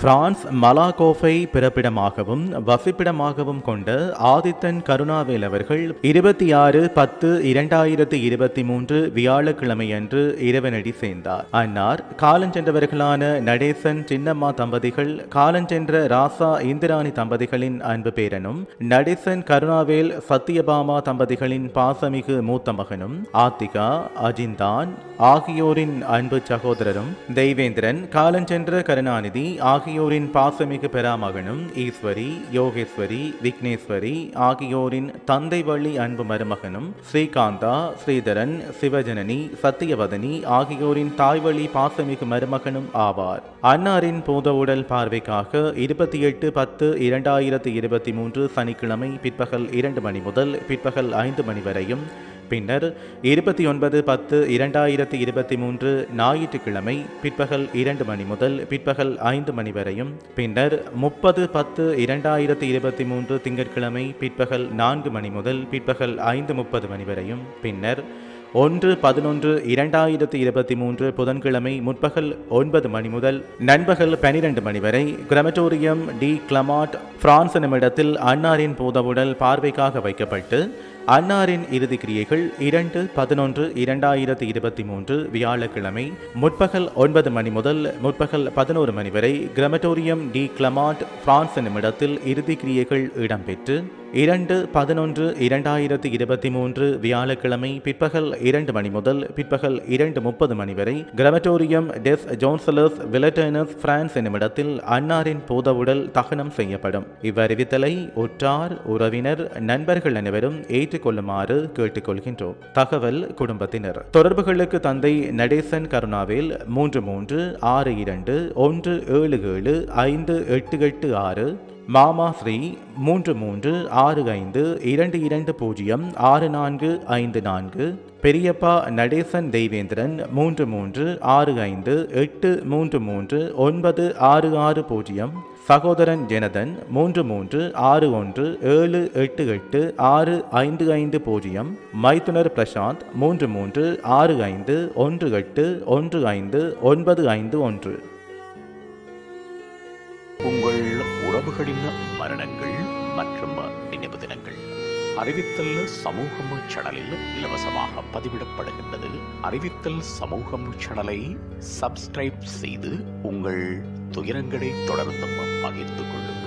France மலாகோவை பிறப்பிடமாகவும் வசிப்பிடமாகவும் கொண்ட ஆதித்தன் கருணாவேல் அவர்கள் 26/10/2023 வியாழக்கிழமையன்று இறைவனடி சேர்ந்தார். அன்னார் காலஞ்சென்றவர்களான நடேசன் சின்னம்மா தம்பதிகள், காலஞ்சென்ற ராசா இந்திராணி தம்பதிகளின் அன்பு பேரனும், நடேசன் கருணாவேல் சத்தியபாமா தம்பதிகளின் பாசமிகு மூத்த மகனும், ஆத்திகா அஜிந்தான் ஆகியோரின் அன்பு சகோதரரும், தெய்வேந்திரன் காலஞ்சென்ற கருணாநிதி ஆகியோரின் பாசமிகு பெறாமகனும், ஈஸ்வரி யோகேஸ்வரி விக்னேஸ்வரி ஆகியோரின் தந்தை வழி அன்பு மருமகனும், ஸ்ரீகாந்தா ஸ்ரீதரன் சிவஜனனி சத்தியவதனி ஆகியோரின் தாய்வழி பாசமிகு மருமகனும் ஆவார். அன்னாரின் பூத உடல் பார்வைக்காக 28/10/2023 சனிக்கிழமை பிற்பகல் 2 மணி முதல் பிற்பகல் 5 மணி வரையும், பின்னர் 29/10/2023 ஞாயிற்றுக்கிழமை பிற்பகல் 2 மணி முதல் பிற்பகல் 5 மணி வரையும், பின்னர் 30/10/2023 திங்கட்கிழமை பிற்பகல் 4 மணி முதல் பிற்பகல் 5:30 மணி வரையும், பின்னர் 1/11/2023 புதன்கிழமை முற்பகல் 9 மணி முதல் நண்பகல் 12 மணி வரை கிரமட்டோரியம் டி கிளமாட் பிரான்ஸ் என்னுமிடத்தில் அன்னாரின் பூதவுடல் பார்வைக்காக வைக்கப்பட்டு, அன்னாரின் இறுதி கிரியைகள் 2/11/2023 வியாழக்கிழமை முற்பகல் 9 மணி முதல் முற்பகல் 11 மணி வரை கிரமட்டோரியம் டி கிளமாட் பிரான்ஸ் என்னுமிடத்தில் இறுதி கிரியைகள் இடம்பெற்று, 2/11/2023 வியாழக்கிழமை பிற்பகல் 2 மணி முதல் பிற்பகல் 2:30 மணி வரை கிரமட்டோரியம் டெஸ் ஜோன்சலஸ் விலட்டர்னஸ் பிரான்ஸ் என்னுமிடத்தில் அன்னாரின் பூதவுடல் தகனம் செய்யப்படும். இவ்வறிவித்தலை உற்றார் உறவினர் நண்பர்கள் அனைவரும் ஏற்றுக்கொள்ளுமாறு கேட்டுக்கொள்கின்றோம். தகவல் குடும்பத்தினர். தொடர்புகளுக்கு தந்தை நடேசன் கருணாவேல் 3361775886, மாமா ஸ்ரீ 336522206454, பெரியப்பா நடேசன் தெய்வேந்திரன் 336583396660, சகோதரன் ஜெனதன் 336178865550, மைத்துனர் பிரசாந்த் 3365181551. உங்கள் உறவுகளின் மரணங்கள் மற்றும் நினைவு தினங்கள் அறிவித்தல் சமூகம் சேனலில் இலவசமாக பதிவிடப்படுகின்றது. அறிவித்தல் சமூகம் சேனலை சப்ஸ்கிரைப் செய்து உங்கள் துயரங்களை தொடர்ந்து பகிர்ந்து கொள்ளுங்கள்.